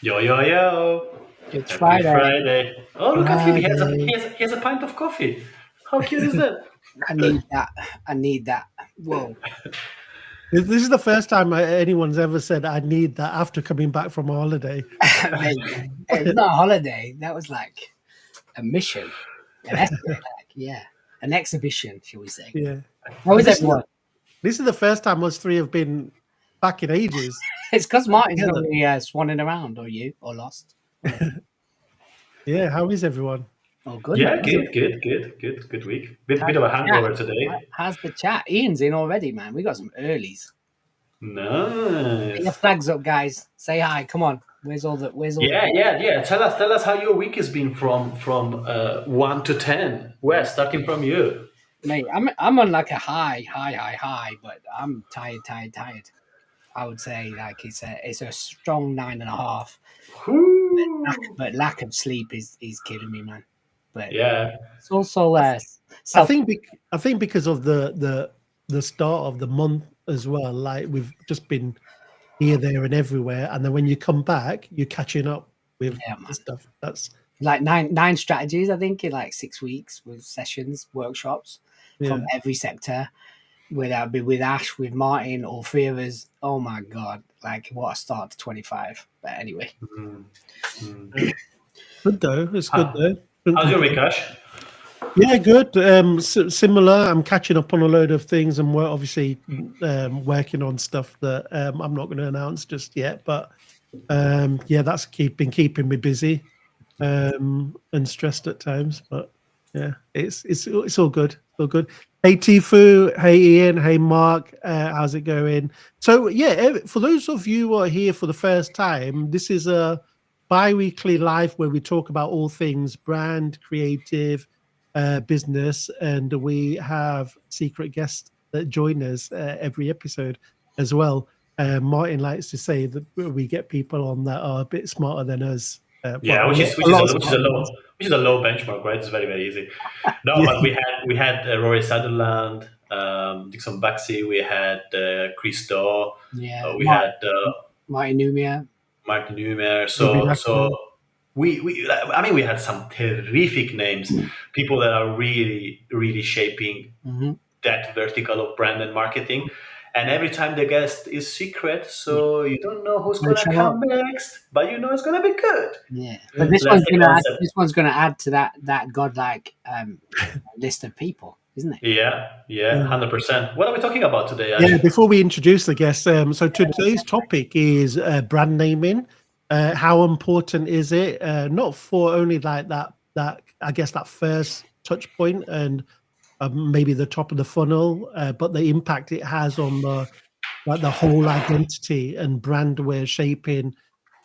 Yo, yo, yo. It's Happy Friday. Friday. Oh, look at him. He has a Friday. he has a pint of coffee. How cute is that? I need that. I need that. Whoa. This is the first time anyone's ever said I need that after coming back from a holiday. Mate, it's not a holiday. That was like a mission. An exhibition, shall we say. Yeah. How is This everyone? This is the first time us three have been back in ages. It's because Martin's Together. not really swanning around, or you, or lost. Yeah, how is everyone? Oh, good. Yeah, man. good week. Bit of a hangover today. How's the chat? Ian's in already, man. We got some earlies. Get your Nice. flags up, guys. Say hi. Come on. Where's all the? Yeah. Tell us how your week has been from 1 to 10. Where starting from you? Mate, I'm on like a high, but I'm tired. I would say like it's a strong 9.5. Whoo. But lack of sleep is killing me, man. But Yeah. it's also I self. think because of the start of the month as well. Like we've just been here, there, and everywhere, and then when you come back, you're catching up with man. stuff. That's Like nine strategies, I think, in like 6 weeks with sessions, workshops from every sector. Whether it be with Ash, with Martin, all three of us. Oh my god! Like what a start to 25. But anyway, good though. It's good though. How's your week, Ash? Yeah, good. Similar. I'm catching up on a load of things, and we're obviously working on stuff that I'm not going to announce just yet. But yeah, that's been keeping me busy and stressed at times. But yeah, it's all good. All good. Hey Tifu, hey Ian, hey Mark, how's it going? So yeah, for those of you who are here for the first time, this is a bi-weekly live where we talk about all things brand, creative, business, and we have secret guests that join us every episode as well. Martin likes to say that we get people on that are a bit smarter than us. Yeah, well, which is a lot a low benchmark, right? It's very easy. No, Yeah. but we had Rory Sutherland, Dixon Baxi, we had Chris Daw, we had Martin Numia. Martin Numer. Maybe So we had some terrific names, people that are really shaping that vertical of brand and marketing. And every time the guest is secret, so you don't know who's gonna come next, but you know it's gonna be good. Yeah, but That's the concept. this one's gonna add to that godlike list of people, isn't it? Yeah, 100%. What are we talking about today, Ash? Yeah, before we introduce the guests, so today's topic is brand naming. How important is it? Not for only like that I guess that first touch point and maybe the top of the funnel, but the impact it has on the whole identity and brand we're shaping,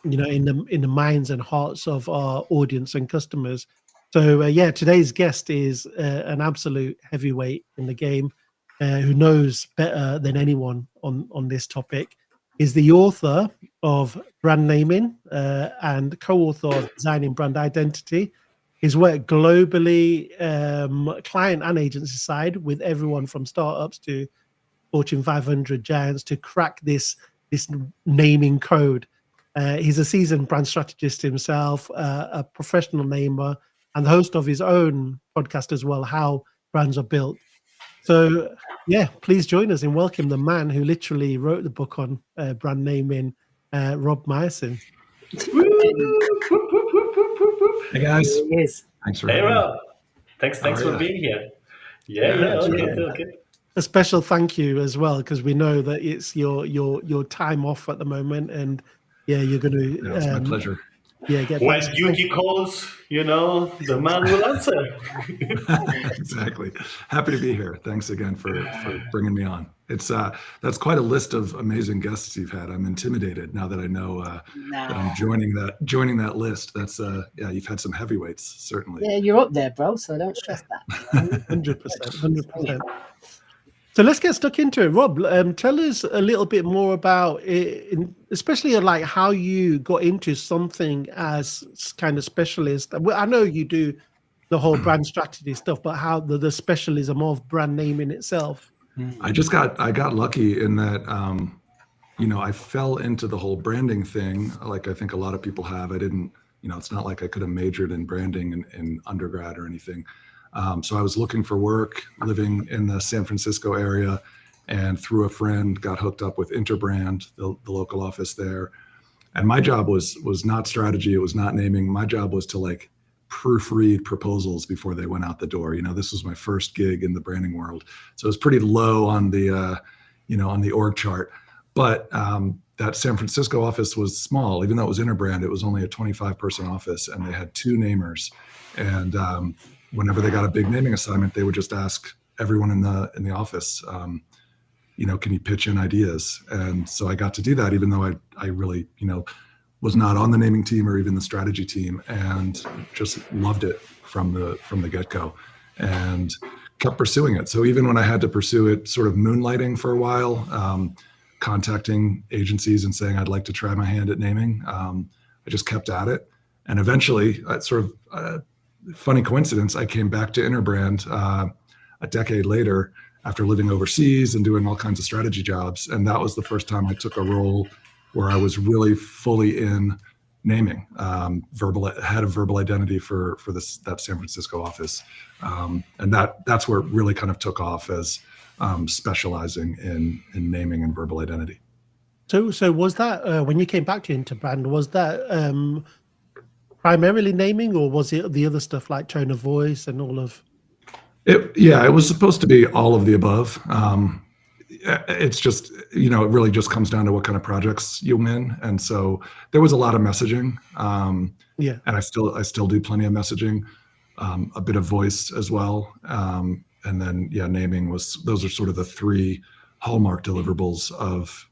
in the minds and hearts of our audience and customers. So yeah, today's guest is an absolute heavyweight in the game, who knows better than anyone on this topic. Is the author of Brand Naming and co-author of Designing Brand Identity. He's worked globally, client and agency side, with everyone from startups to Fortune 500 giants to crack this naming code. He's a seasoned brand strategist himself, a professional namer, and the host of his own podcast as well, How Brands Are Built. So, yeah, please join us and welcome the man who literally wrote the book on brand naming, Rob Myerson. Hey guys, Yes. thanks for Hey, having me. Rob. Thanks for being here. Yeah, okay. A special thank you as well, because we know that it's your time off at the moment, and yeah, you're going to. Yeah, it's my pleasure. Yeah, get When back. duty calls, the man will answer. Exactly. Happy to be here. Thanks again for bringing me on. It's that's quite a list of amazing guests you've had. I'm intimidated now that I know that I'm joining that list. That's yeah, you've had some heavyweights certainly. Yeah, you're up there, bro. So don't stress that. 100%. So let's get stuck into it. Rob, tell us a little bit more about it, especially like how you got into something as kind of specialist. I know you do the whole brand strategy stuff, but how the specialism of brand naming itself. I got lucky in that I fell into the whole branding thing, like I think a lot of people have. I didn't, it's not like I could have majored in branding in undergrad or anything. So I was looking for work, living in the San Francisco area, and through a friend got hooked up with Interbrand, the local office there. And my job was not strategy. It was not naming. My job was to like proofread proposals before they went out the door. This was my first gig in the branding world. So it was pretty low on the, on the org chart. But that San Francisco office was small. Even though it was Interbrand, it was only a 25-person office, and they had 2 namers. And whenever they got a big naming assignment, they would just ask everyone in the office, can you pitch in ideas? And so I got to do that, even though I really, was not on the naming team or even the strategy team, and just loved it from the get-go and kept pursuing it. So even when I had to pursue it, sort of moonlighting for a while, contacting agencies and saying I'd like to try my hand at naming, I just kept at it. And eventually, sort of funny coincidence, I came back to Interbrand a decade later after living overseas and doing all kinds of strategy jobs. And that was the first time I took a role where I was really fully in naming, head of verbal identity for that San Francisco office. And that's where it really kind of took off as specializing in naming and verbal identity. So was that, when you came back to Interbrand, was that primarily naming, or was it the other stuff like tone of voice and all of? It was supposed to be all of the above. It's just, it really just comes down to what kind of projects you win. And so there was a lot of messaging. And I still do plenty of messaging, a bit of voice as well. And then, naming those are sort of the 3 hallmark deliverables of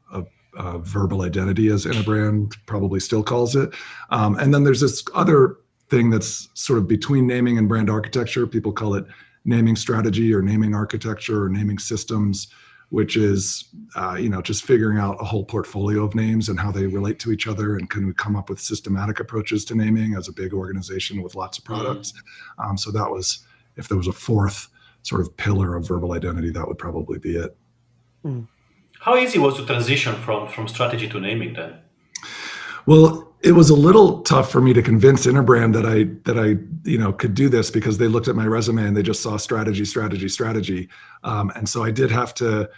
verbal identity, as Interbrand probably still calls it. And then there's this other thing that's sort of between naming and brand architecture. People call it naming strategy or naming architecture or naming systems, which is, just figuring out a whole portfolio of names and how they relate to each other, and can we come up with systematic approaches to naming as a big organization with lots of products. So that was, if there was a 4th sort of pillar of verbal identity, that would probably be it. How easy was to transition from strategy to naming then? Well, it was a little tough for me to convince Interbrand that I could do this, because they looked at my resume and they just saw strategy. And so I did have to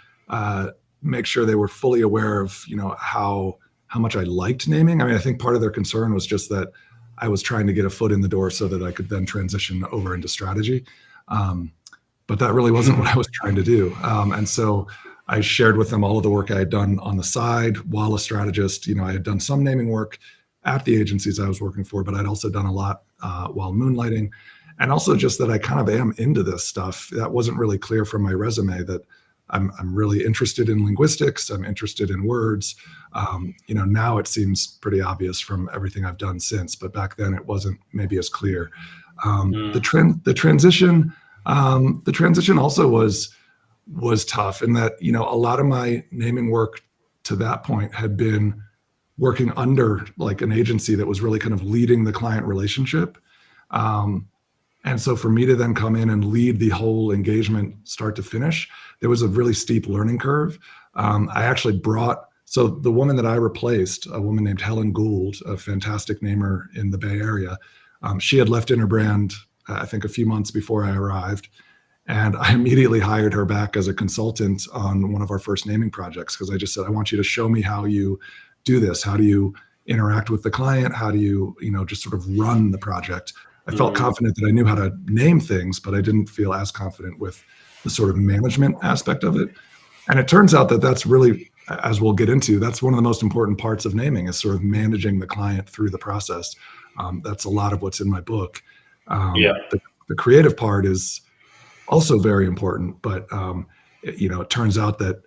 make sure they were fully aware of, how much I liked naming. I mean, I think part of their concern was just that I was trying to get a foot in the door so that I could then transition over into strategy. But that really wasn't what I was trying to do. And so I shared with them all of the work I had done on the side while a strategist. I had done some naming work at the agencies I was working for, but I'd also done a lot while moonlighting. And also just that I kind of am into this stuff. That wasn't really clear from my resume, that I'm really interested in linguistics. I'm interested in words. Now it seems pretty obvious from everything I've done since, but back then it wasn't maybe as clear. The transition also was tough in that, a lot of my naming work to that point had been working under like an agency that was really kind of leading the client relationship. And so for me to then come in and lead the whole engagement start to finish, there was a really steep learning curve. I actually so the woman that I replaced, a woman named Helen Gould, a fantastic namer in the Bay Area, she had left Interbrand, I think a few months before I arrived. And I immediately hired her back as a consultant on one of our first naming projects, because I just said, I want you to show me how you do this. How do you interact with the client? How do you, just sort of run the project? I felt confident that I knew how to name things, but I didn't feel as confident with the sort of management aspect of it. And it turns out that that's really, as we'll get into, that's one of the most important parts of naming, is sort of managing the client through the process. That's a lot of what's in my book. The creative part is also very important, but it turns out that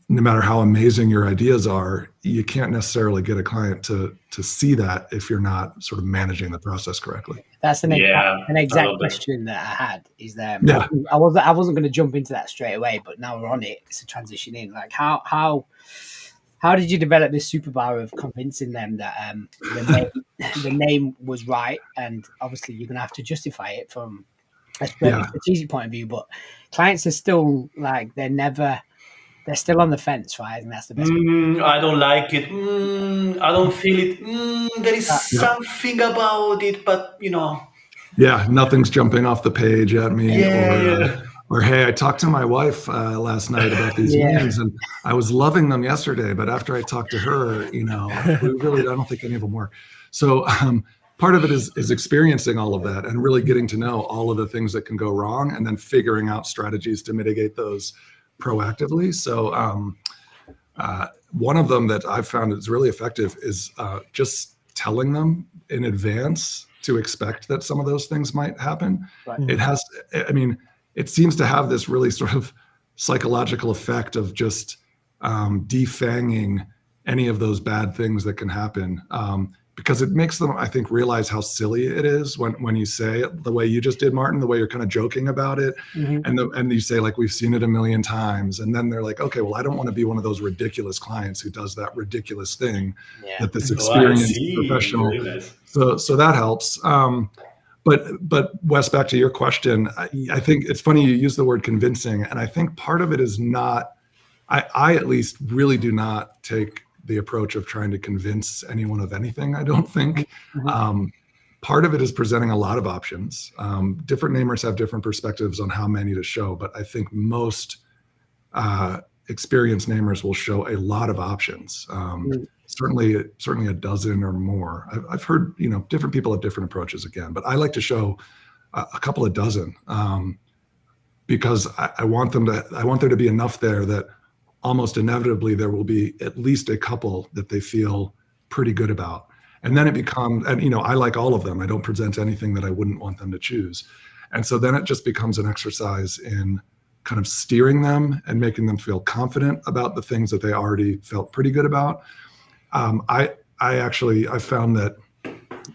no matter how amazing your ideas are, you can't necessarily get a client to see that if you're not sort of managing the process correctly. That's an exact question that I had. Is that I wasn't going to jump into that straight away, but now we're on it. It's a transition in. Like how did you develop this superpower of convincing them that the name was right? And obviously you're going to have to justify it from a strategic point of view, but clients are still like, they're never they're still on the fence, right? And that's the best. I don't like it. I don't feel it. There is something about it, but Yeah, nothing's jumping off the page at me. Yeah. Or hey, I talked to my wife last night about these names, and I was loving them yesterday, but after I talked to her, I don't think any of them work. So part of it is experiencing all of that and really getting to know all of the things that can go wrong, and then figuring out strategies to mitigate those proactively. So one of them that I've found is really effective is just telling them in advance to expect that some of those things might happen. Right. It seems to have this really sort of psychological effect of just defanging any of those bad things that can happen, because it makes them, I think, realize how silly it is when you say it the way you just did, Martin, the way you're kind of joking about it, and you say, like, we've seen it a million times, and then they're like, okay, well, I don't want to be one of those ridiculous clients who does that ridiculous thing that this experienced professional. So that helps. But Wes, back to your question, I think it's funny you use the word convincing, and I think part of it is not, I at least really do not take the approach of trying to convince anyone of anything, I don't think. Part of it is presenting a lot of options. Different namers have different perspectives on how many to show, but I think most experienced namers will show a lot of options. Certainly a dozen or more. I've heard, different people have different approaches again, but I like to show a couple of dozen, because I want there to be enough there that almost inevitably there will be at least a couple that they feel pretty good about. And then it becomes, and I like all of them. I don't present anything that I wouldn't want them to choose. And so then it just becomes an exercise in kind of steering them and making them feel confident about the things that they already felt pretty good about. I found that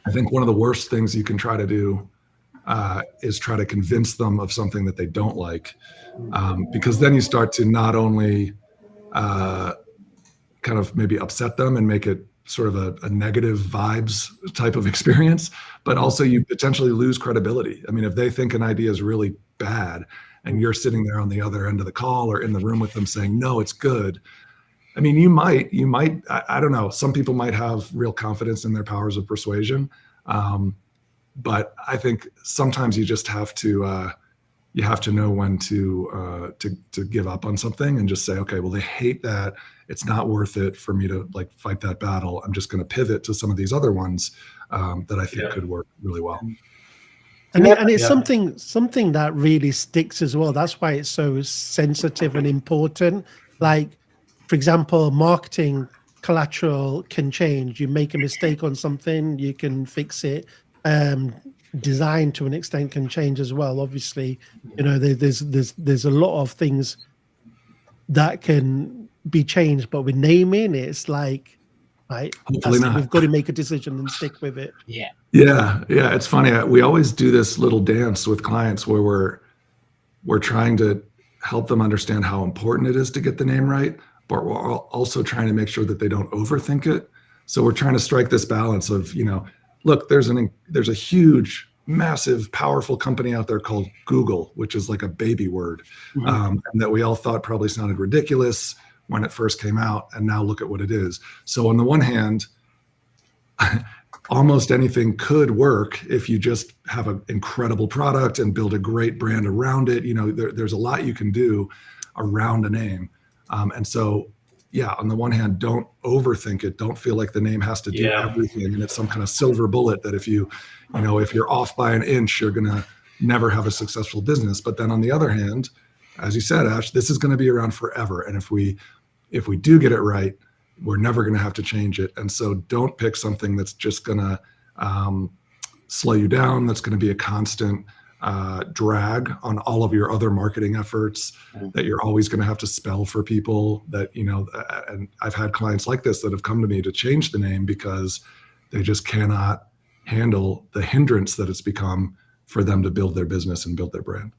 I think one of the worst things you can try to do is try to convince them of something that they don't like, because then you start to not only kind of maybe upset them and make it sort of a negative vibes type of experience, but also you potentially lose credibility. I mean, if they think an idea is really bad and you're sitting there on the other end of the call or in the room with them saying, no, it's good. I mean, you might, I don't know. Some people might have real confidence in their powers of persuasion. But I think sometimes you just have to, know when to give up on something and just say, okay, well, they hate that. It's not worth it for me to fight that battle. I'm just going to pivot to some of these other ones that I think could work really well. And it's something that really sticks as well. That's why it's so sensitive and important. Like, for example, marketing collateral can change. You make a mistake on something, you can fix it. Design to an extent can change as well. Obviously, there's a lot of things that can be changed, but with naming, it's like, right, we've got to make a decision and stick with it. Yeah. It's funny. We always do this little dance with clients where we're trying to help them understand how important it is to get the name right, but we're also trying to make sure that they don't overthink it. So we're trying to strike this balance of, look, there's a huge, massive, powerful company out there called Google, which is like a baby word, and that we all thought probably sounded ridiculous when it first came out, and now look at what it is. So on the one hand, almost anything could work if you just have an incredible product and build a great brand around it. There's a lot you can do around a name, and so. Yeah, on the one hand, don't overthink it. Don't feel like the name has to do everything, and it's some kind of silver bullet that if you're off by an inch, you're gonna never have a successful business. But then on the other hand, as you said, Ash, this is gonna be around forever. And if we do get it right, we're never gonna have to change it. And so don't pick something that's just gonna slow you down, that's gonna be a constant drag on all of your other marketing efforts, that you're always going to have to spell for people that, and I've had clients like this that have come to me to change the name because they just cannot handle the hindrance that it's become for them to build their business and build their brand.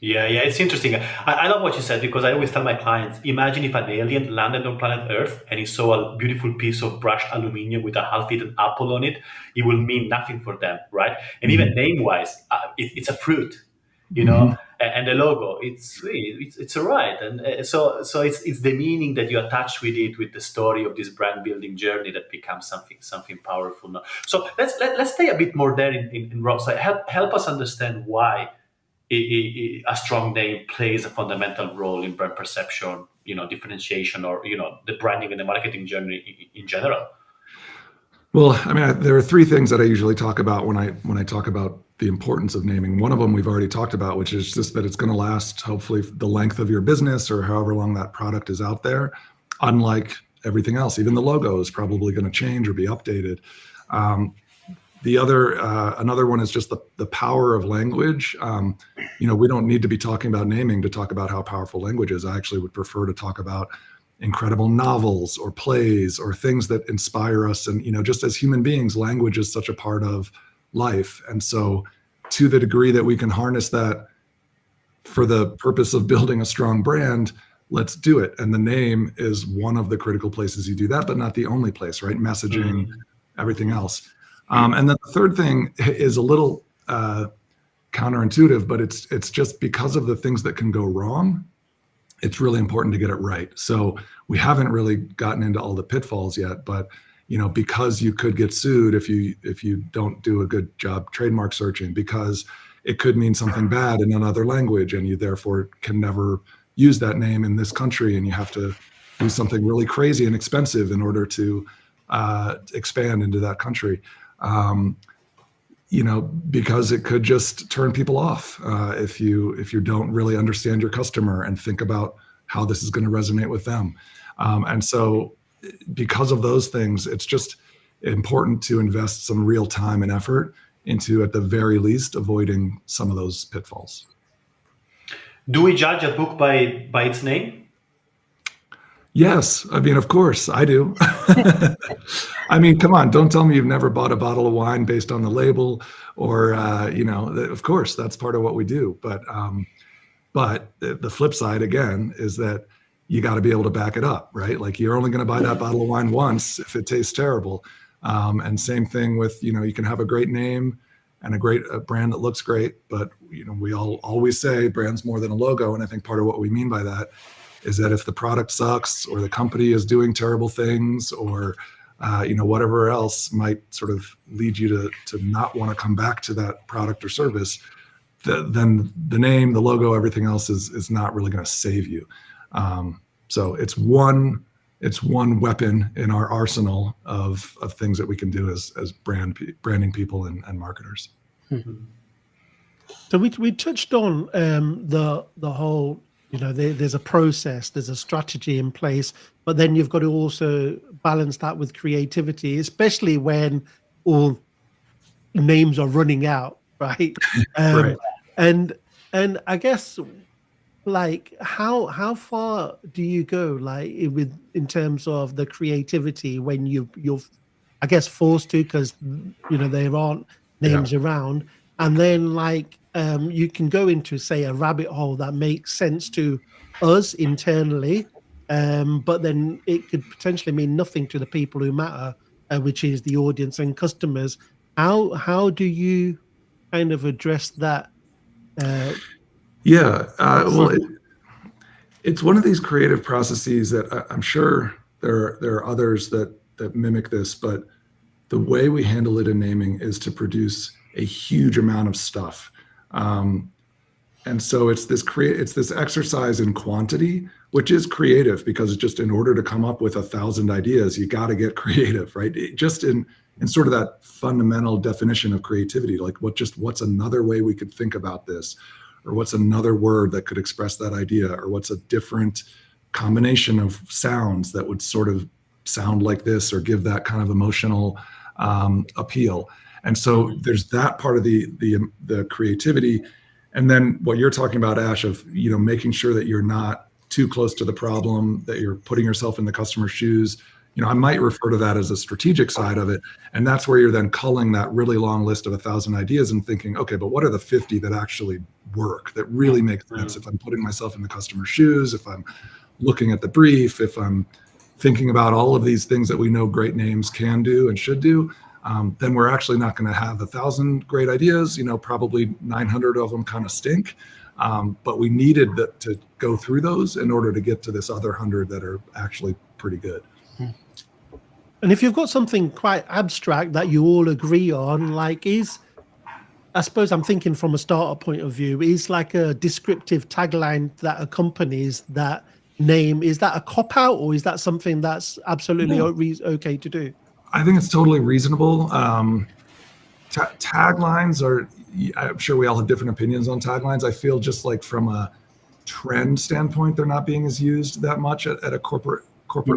Yeah, it's interesting. I love what you said, because I always tell my clients, imagine if an alien landed on planet Earth and he saw a beautiful piece of brushed aluminum with a half-eaten apple on it. It will mean nothing for them, right? And even name-wise, it's a fruit, and And the logo, it's all right. And so it's the meaning that you attach with it, with the story of this brand building journey, that becomes something powerful now. So let's stay a bit more there in Rob. So help us understand why a strong name plays a fundamental role in brand perception, differentiation, or the branding and the marketing journey in general. Well, I mean, there are three things that I usually talk about when I talk about the importance of naming. One of them we've already talked about, which is just that it's going to last, hopefully, the length of your business or however long that product is out there. Unlike everything else, even the logo is probably going to change or be updated. Another one is just the power of language. We don't need to be talking about naming to talk about how powerful language is. I actually would prefer to talk about incredible novels or plays or things that inspire us. And, just as human beings, language is such a part of life. And so to the degree that we can harness that for the purpose of building a strong brand, let's do it. And the name is one of the critical places you do that, but not the only place, right? Messaging, everything else. And then the third thing is a little counterintuitive, but it's just because of the things that can go wrong, it's really important to get it right. So we haven't really gotten into all the pitfalls yet, but because you could get sued if you don't do a good job trademark searching, because it could mean something bad in another language, and you therefore can never use that name in this country, and you have to do something really crazy and expensive in order to expand into that country. Because it could just turn people off if you don't really understand your customer and think about how this is going to resonate with them. And so because of those things, it's just important to invest some real time and effort into, at the very least, avoiding some of those pitfalls. Do we judge a book by its name? Yes. I mean, of course I do. I mean, come on, don't tell me you've never bought a bottle of wine based on the label or, of course that's part of what we do. But the flip side again is that you got to be able to back it up, right? Like, you're only going to buy that bottle of wine once if it tastes terrible. And same thing with, you can have a great name and a brand that looks great, but we all always say brand's more than a logo. And I think part of what we mean by that is that if the product sucks, or the company is doing terrible things, or whatever else might sort of lead you to not want to come back to that product or service, then the name, the logo, everything else is not really going to save you. So it's one weapon in our arsenal of things that we can do as branding people and marketers. Mm-hmm. So we touched on the whole, there's a process, there's a strategy in place, but then you've got to also balance that with creativity, especially when all names are running out, right? Right. And I guess, like, how far do you go, like, in terms of the creativity when you're I guess forced to, because there aren't names around, and then you can go into, say, a rabbit hole that makes sense to us internally, but then it could potentially mean nothing to the people who matter, which is the audience and customers. How do you kind of address that? It's one of these creative processes that I'm sure there are others that mimic this, but the way we handle it in naming is to produce a huge amount of stuff. And so it's this exercise in quantity, which is creative, because it's just, in order to come up with 1,000 ideas, you got to get creative, right? Just in sort of that fundamental definition of creativity, like what's another way we could think about this, or what's another word that could express that idea, or what's a different combination of sounds that would sort of sound like this or give that kind of emotional appeal. And so there's that part of the creativity. And then what you're talking about, Ash, of making sure that you're not too close to the problem, that you're putting yourself in the customer's shoes. I might refer to that as a strategic side of it. And that's where you're then culling that really long list of 1,000 ideas and thinking, okay, but what are the 50 that actually work, that really make sense if I'm putting myself in the customer's shoes, if I'm looking at the brief, if I'm thinking about all of these things that we know great names can do and should do, then we're actually not going to have 1,000 great ideas. Probably 900 of them kind of stink. But we needed to go through those in order to get to this other 100 that are actually pretty good. And if you've got something quite abstract that you all agree on, like I suppose I'm thinking from a starter point of view, is like a descriptive tagline that accompanies that name, is that a cop-out, or is that something that's absolutely okay to do? I think it's totally reasonable. Taglines are, I'm sure we all have different opinions on taglines. I feel just like from a trend standpoint, they're not being as used that much at a corporate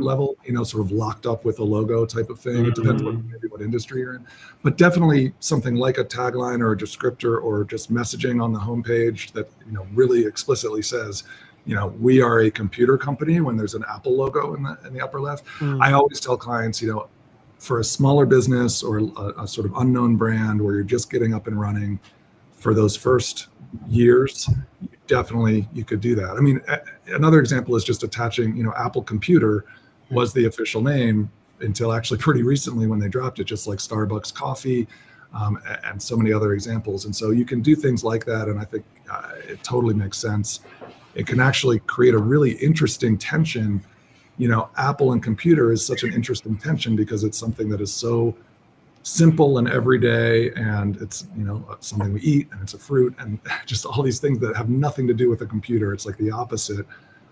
level, sort of locked up with a logo type of thing. It depends maybe what industry you're in, but definitely something like a tagline or a descriptor or just messaging on the homepage that, really explicitly says, we are a computer company, when there's an Apple logo in the upper left. I always tell clients, for a smaller business or a sort of unknown brand where you're just getting up and running, for those first years, definitely you could do that. I mean, another example is just attaching, Apple Computer was the official name until actually pretty recently when they dropped it, just like Starbucks Coffee, and so many other examples. And so you can do things like that. And I think it totally makes sense. It can actually create a really interesting tension. Apple and computer is such an interesting tension because it's something that is so simple and everyday, and it's something we eat, and it's a fruit, and just all these things that have nothing to do with a computer. It's like the opposite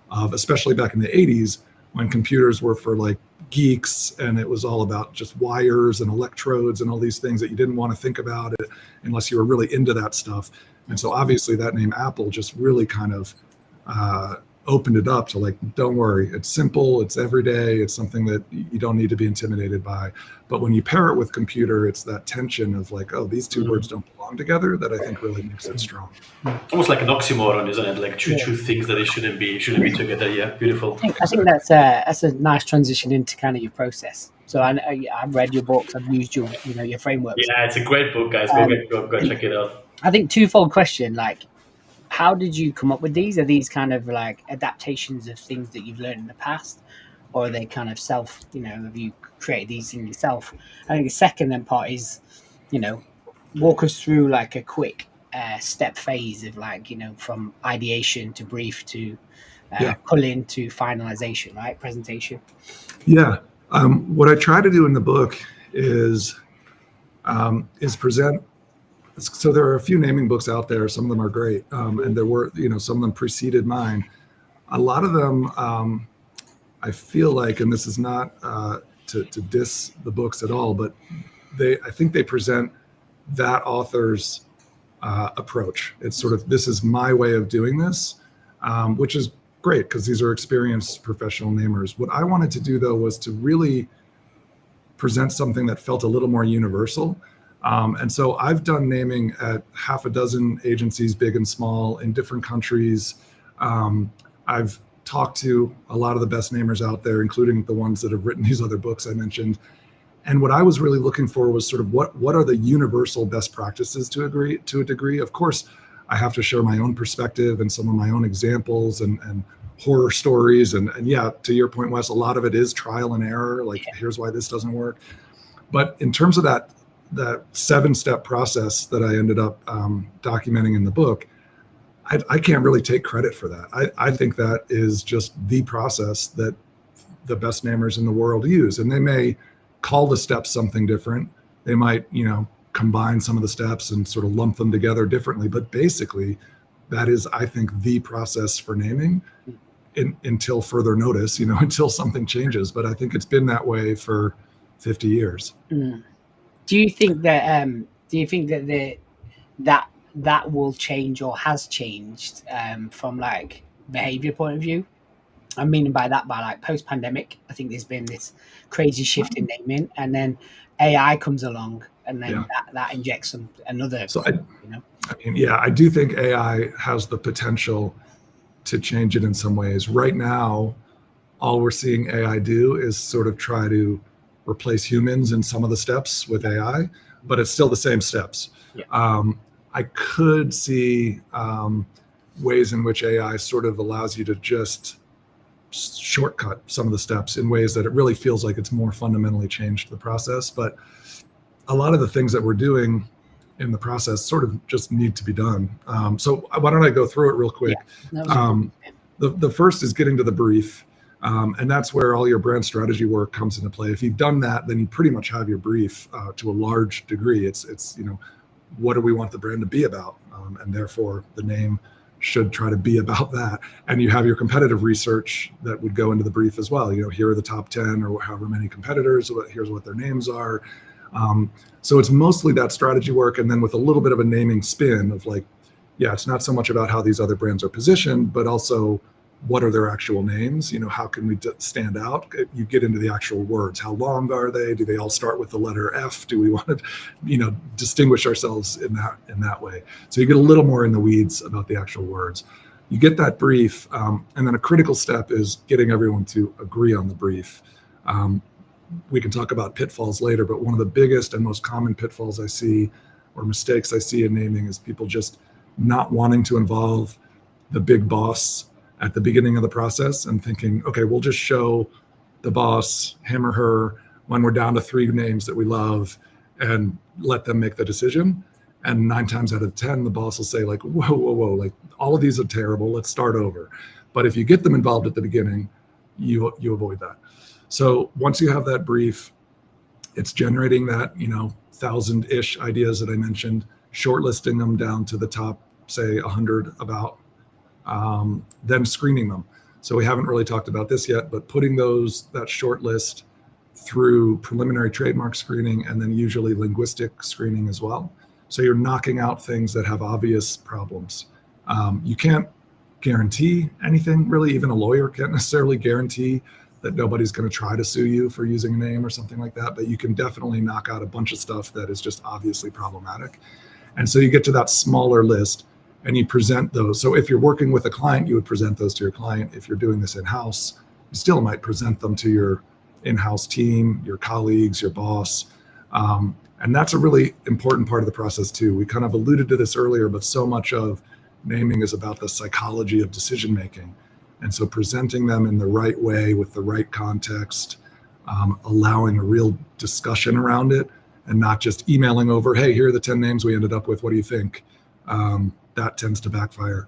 of, especially back in the 80s when computers were for like geeks, and it was all about just wires and electrodes and all these things that you didn't want to think about it unless you were really into that stuff. And so obviously that name Apple just really kind of opened it up to like, don't worry, it's simple, it's everyday, it's something that you don't need to be intimidated by. But when you pair it with computer, it's that tension of like, oh, these two words don't belong together, that I think really makes it strong. Almost like an oxymoron, isn't it? Like two things that it shouldn't be together. Yeah, beautiful. I think that's a nice transition into kind of your process. So I've read your books, I've used your frameworks. Yeah, it's a great book, guys. Go check it out. I think twofold question, like, how did you come up with these? Are these kind of like adaptations of things that you've learned in the past, or are they kind of self, have you created these in yourself? I think the second then part is, walk us through like a quick step phase of like, from ideation to brief to pull-in to finalization, right? Presentation. Yeah. What I try to do in the book is present. So there are a few naming books out there. Some of them are great. And there were, some of them preceded mine. A lot of them, I feel like, and this is not to diss the books at all, but I think they present that author's approach. It's sort of, this is my way of doing this, which is great because these are experienced professional namers. What I wanted to do though was to really present something that felt a little more universal. And so I've done naming at half a dozen agencies, big and small, in different countries. I've talked to a lot of the best namers out there, including the ones that have written these other books I mentioned. And what I was really looking for was sort of what are the universal best practices to a degree. Of course, I have to share my own perspective and some of my own examples and horror stories. And yeah, to your point, Wes, a lot of it is trial and error. Like, here's why this doesn't work. But in terms of that 7-step process that I ended up documenting in the book, I can't really take credit for that. I think that is just the process that the best namers in the world use. And they may call the steps something different. They might, combine some of the steps and sort of lump them together differently. But basically, that is, I think, the process for naming until further notice, until something changes. But I think it's been that way for 50 years. Do you think that that will change or has changed from like behavior point of view? I'm meaning by that, by like post-pandemic, I think there's been this crazy shift in naming, and then AI comes along, and then that injects another. So I do think AI has the potential to change it in some ways. Right now, all we're seeing AI do is sort of try to replace humans in some of the steps with AI, but it's still the same steps. I could see ways in which AI sort of allows you to just shortcut some of the steps in ways that it really feels like it's more fundamentally changed the process. But a lot of the things that we're doing in the process sort of just need to be done. So why don't I go through it real quick? The first is getting to the brief. And that's where all your brand strategy work comes into play. If you've done that, then you pretty much have your brief to a large degree. It's what do we want the brand to be about? And therefore the name should try to be about that. And you have your competitive research that would go into the brief as well. Here are the top 10 or however many competitors, here's what their names are. So it's mostly that strategy work. And then with a little bit of a naming spin of like, yeah, it's not so much about how these other brands are positioned, but also what are their actual names? How can we stand out? You get into the actual words. How long are they? Do they all start with the letter F? Do we want to, distinguish ourselves in that way? So you get a little more in the weeds about the actual words. You get that brief, and then a critical step is getting everyone to agree on the brief. We can talk about pitfalls later, but one of the biggest and most common pitfalls I see, or mistakes I see in naming, is people just not wanting to involve the big boss at the beginning of the process and thinking, okay, we'll just show the boss, him or her, when we're down to 3 names that we love, and let them make the decision. And 9 times out of 10, the boss will say like, whoa, like all of these are terrible, let's start over. But if you get them involved at the beginning, you avoid that. So once you have that brief, it's generating that, 1,000-ish ideas that I mentioned, shortlisting them down to the top, say 100 about, then screening them. So we haven't really talked about this yet, but putting that short list through preliminary trademark screening and then usually linguistic screening as well. So you're knocking out things that have obvious problems. You can't guarantee anything, really. Even a lawyer can't necessarily guarantee that nobody's going to try to sue you for using a name or something like that, but you can definitely knock out a bunch of stuff that is just obviously problematic. And so you get to that smaller list and you present those. So if you're working with a client, you would present those to your client. If you're doing this in-house, you still might present them to your in-house team, your colleagues, your boss. And that's a really important part of the process too. We kind of alluded to this earlier, but so much of naming is about the psychology of decision-making. And so presenting them in the right way with the right context, allowing a real discussion around it and not just emailing over, hey, here are the 10 names we ended up with, what do you think? That tends to backfire.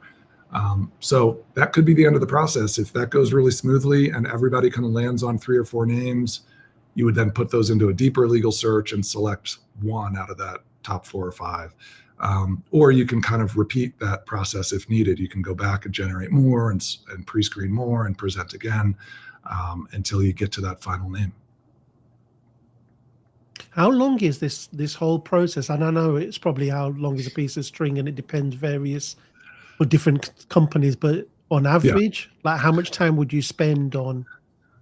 So that could be the end of the process. If that goes really smoothly and everybody kind of lands on 3 or 4 names, you would then put those into a deeper legal search and select one out of that top 4 or 5. Or you can kind of repeat that process if needed. You can go back and generate more and pre-screen more and present again until you get to that final name. How long is this whole process? And I know it's probably how long is a piece of string, and it depends for different companies. But on average, like how much time would you spend on?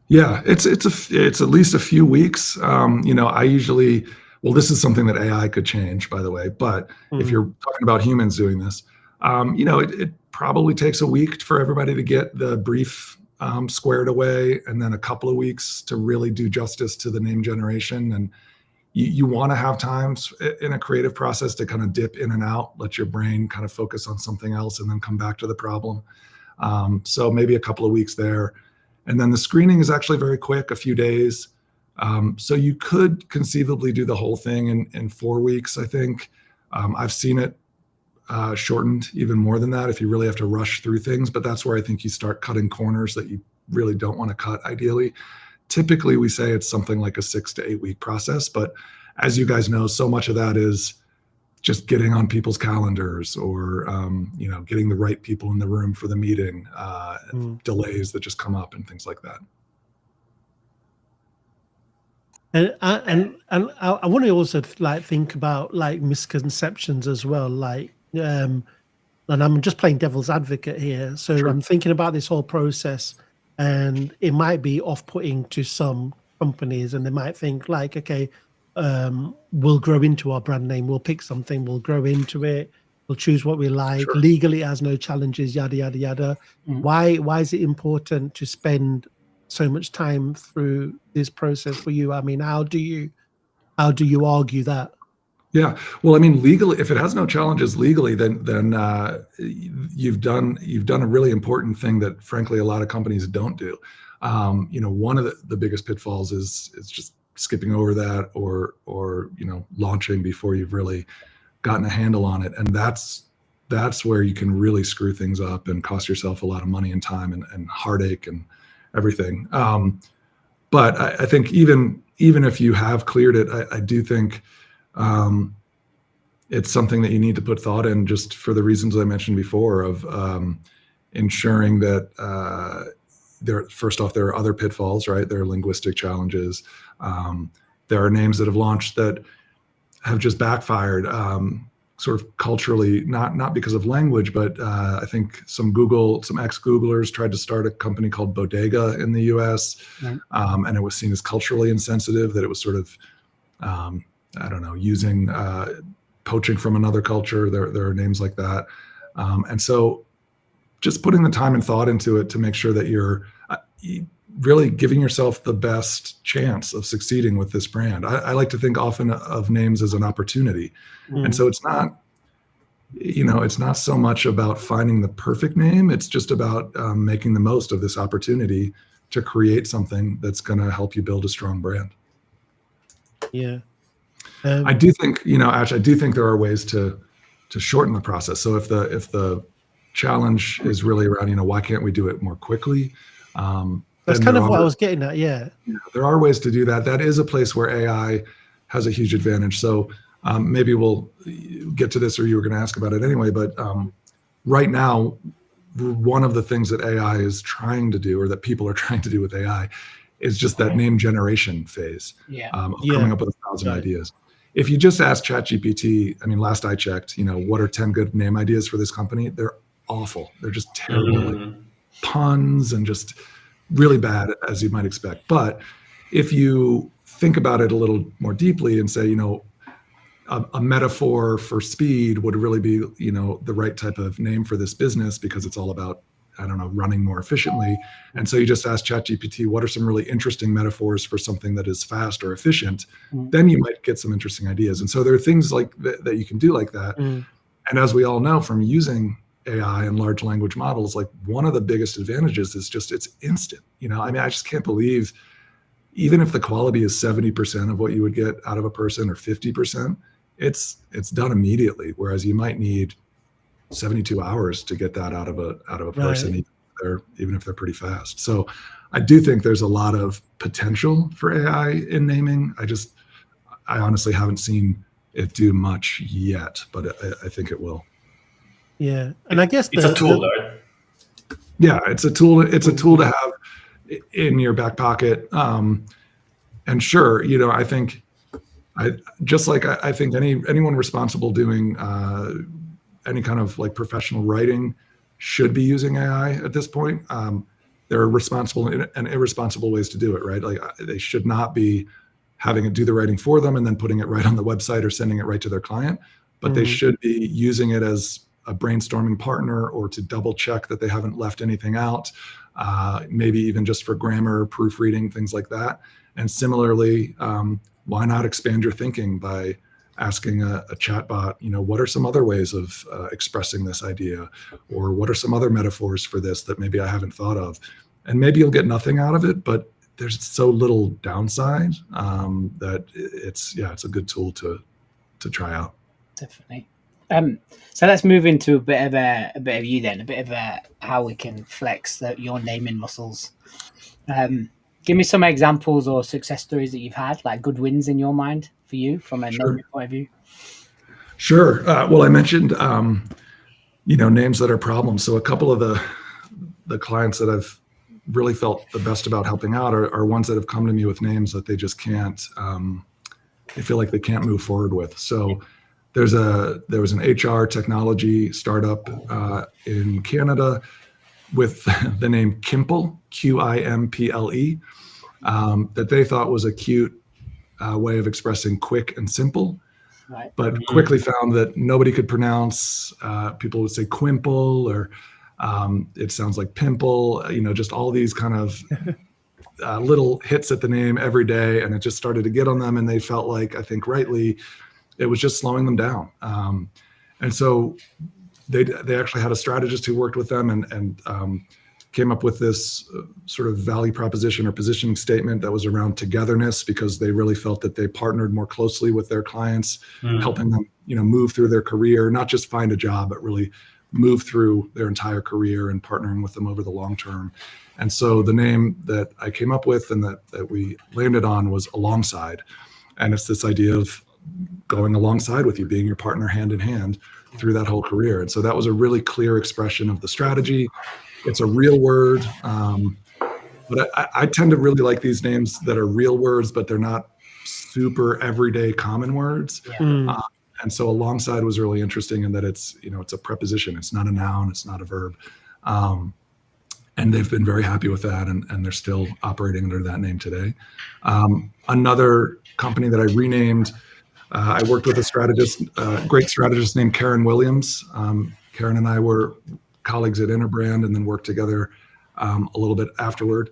Yeah, it's at least a few weeks. I usually, this is something that AI could change, by the way. But if you're talking about humans doing this, it probably takes a week for everybody to get the brief squared away, and then a couple of weeks to really do justice to the name generation. And you want to have times in a creative process to kind of dip in and out, let your brain kind of focus on something else and then come back to the problem. So maybe a couple of weeks there. And then the screening is actually very quick, a few days. So you could conceivably do the whole thing in 4 weeks, I think. I've seen it shortened even more than that if you really have to rush through things. But that's where I think you start cutting corners that you really don't want to cut ideally. Typically, we say it's something like a 6 to 8 week process. But as you guys know, so much of that is just getting on people's calendars or, getting the right people in the room for the meeting, delays that just come up and things like that. And I want to also think about misconceptions as well. And I'm just playing devil's advocate here. So sure. I'm thinking about this whole process, and it might be off-putting to some companies, and they might think okay, we'll grow into our brand name, we'll pick something, we'll grow into it, we'll choose what we like. Sure. Legally, it has no challenges, yada yada yada. Why is it important to spend so much time through this process for you? I mean, how do you argue that? Yeah, well, I mean, legally, if it has no challenges legally, then you've done a really important thing that, frankly, a lot of companies don't do. One of the biggest pitfalls is just skipping over that or launching before you've really gotten a handle on it. And that's where you can really screw things up and cost yourself a lot of money and time and heartache and everything. But I think even if you have cleared it, I do think it's something that you need to put thought in, just for the reasons I mentioned before of ensuring that first off, there are other pitfalls, right? There are linguistic challenges. There are names that have launched that have just backfired, sort of culturally, not because of language, but I think some ex-Googlers tried to start a company called Bodega in the US, right. And it was seen as culturally insensitive, that it was sort of, I don't know, using, poaching from another culture. There are names like that. And so just putting the time and thought into it to make sure that you're really giving yourself the best chance of succeeding with this brand. I like to think often of names as an opportunity. And so it's not, it's not so much about finding the perfect name. It's just about making the most of this opportunity to create something that's going to help you build a strong brand. Yeah. I do think, Ash, I do think there are ways to shorten the process. So if the challenge is really around, why can't we do it more quickly? That's kind of what I was getting at. Yeah. There are ways to do that. That is a place where AI has a huge advantage. So maybe we'll get to this, or you were going to ask about it anyway. But right now, one of the things that AI is trying to do, or that people are trying to do with AI, is just that name generation phase. Coming up with 1,000 ideas. If you just ask ChatGPT, last I checked, what are 10 good name ideas for this company? They're awful. They're just terrible, like puns and just really bad, as you might expect. But if you think about it a little more deeply and say, a metaphor for speed would really be, the right type of name for this business, because it's all about, running more efficiently. And so you just ask ChatGPT, what are some really interesting metaphors for something that is fast or efficient? Then you might get some interesting ideas. And so there are things like that you can do like that. And as we all know from using AI and large language models, like one of the biggest advantages is just it's instant. I just can't believe, even if the quality is 70% of what you would get out of a person, or 50%, it's done immediately. Whereas you might need 72 hours to get that out of a person, right, even if they're pretty fast. So I do think there's a lot of potential for AI in naming. I honestly haven't seen it do much yet, but I think it will. Yeah, and I guess it's a tool, right? Yeah, it's a tool. It's a tool to have in your back pocket. And sure, I think I think anyone responsible doing any kind of like professional writing should be using AI at this point. There are responsible and irresponsible ways to do it, right? Like they should not be having it do the writing for them and then putting it right on the website or sending it right to their client, but they should be using it as a brainstorming partner, or to double check that they haven't left anything out, maybe even just for grammar, proofreading, things like that. And similarly, why not expand your thinking by asking a chatbot, what are some other ways of expressing this idea, or what are some other metaphors for this that maybe I haven't thought of? And maybe you'll get nothing out of it, but there's so little downside that it's a good tool to try out. Definitely. So let's move into a bit of you then, a bit of how we can flex your naming muscles. Give me some examples or success stories that you've had, like good wins in your mind for you from a naming point of view. Sure. Well, I mentioned, names that are problems. So a couple of the clients that I've really felt the best about helping out are ones that have come to me with names that they just can't, they feel like they can't move forward with. So there was an HR technology startup in Canada with the name Kimple, Qimple, that they thought was a cute way of expressing quick and simple, right, but quickly found that nobody could pronounce. People would say quimple, or it sounds like pimple, just all these kind of little hits at the name every day. And it just started to get on them. And they felt like, I think rightly, it was just slowing them down. And so they actually had a strategist who worked with them and came up with this sort of value proposition or positioning statement that was around togetherness, because they really felt that they partnered more closely with their clients, helping them, move through their career, not just find a job, but really move through their entire career and partnering with them over the long term. And so the name that I came up with and that we landed on was Alongside. And it's this idea of going alongside with you, being your partner hand in hand through that whole career. And so that was a really clear expression of the strategy. It's a real word. But I tend to really like these names that are real words, but they're not super everyday common words. And so Alongside was really interesting in that it's a preposition. It's not a noun. It's not a verb. And they've been very happy with that, and they're still operating under that name today. Another company that I renamed, I worked with a great strategist named Karen Williams. Karen and I were colleagues at Interbrand and then worked together a little bit afterward.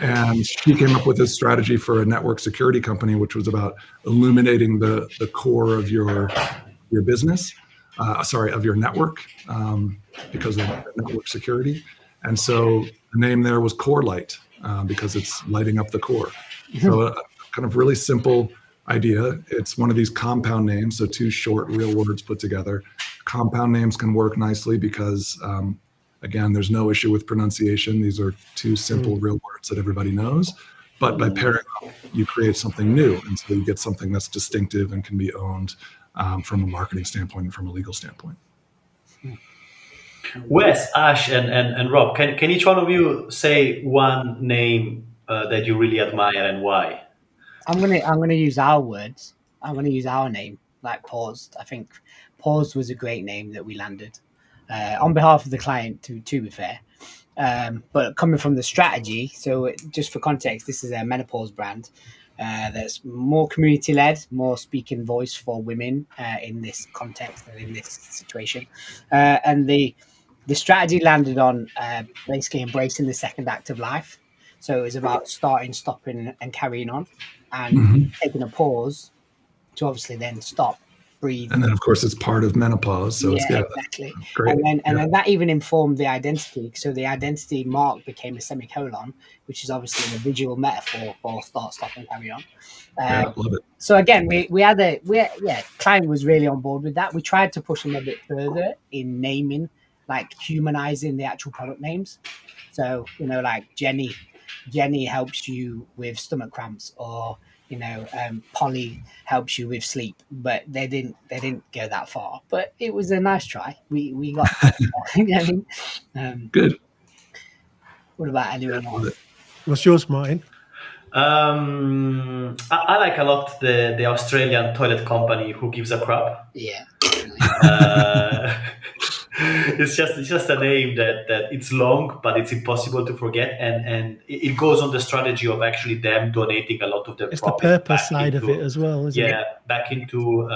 And she came up with this strategy for a network security company, which was about illuminating the core of your business, of your network, because of network security. And so the name there was Core Light, because it's lighting up the core. So a kind of really simple idea. It's one of these compound names, so two short real words put together. Compound names can work nicely because again, there's no issue with pronunciation. These are two simple real words that everybody knows. But by pairing up, you create something new. And so you get something that's distinctive and can be owned from a marketing standpoint and from a legal standpoint. Wes, Ash, and Rob, can each one of you say one name that you really admire and why? I'm gonna use our words. I'm gonna use our name, like Paused. I think Paused was a great name that we landed on behalf of the client. To be fair, but coming from the strategy. So just for context, this is a menopause brand that's more community led, more speaking voice for women in this context and in this situation, and the strategy landed on basically embracing the second act of life. So it was about starting, stopping, and carrying on, and taking a pause to obviously then stop, breathe. And then, of course, it's part of menopause. So exactly. Great. And then that even informed the identity. So the identity mark became a semicolon, which is obviously a visual metaphor for start, stop, and carry on. Love it. So again, we had client was really on board with that. We tried to push them a bit further in naming, like humanizing the actual product names. So, like Jenny helps you with stomach cramps, or Polly helps you with sleep. But they didn't go that far. But it was a nice try. We got good. What about anyone else? What's yours, Martin? I like a lot the Australian toilet company Who Gives a Crap. Yeah. It's just a name that it's long, but it's impossible to forget, and it goes on the strategy of actually them donating a lot of their it's profit. The purpose side of it as well, isn't it? Yeah, back into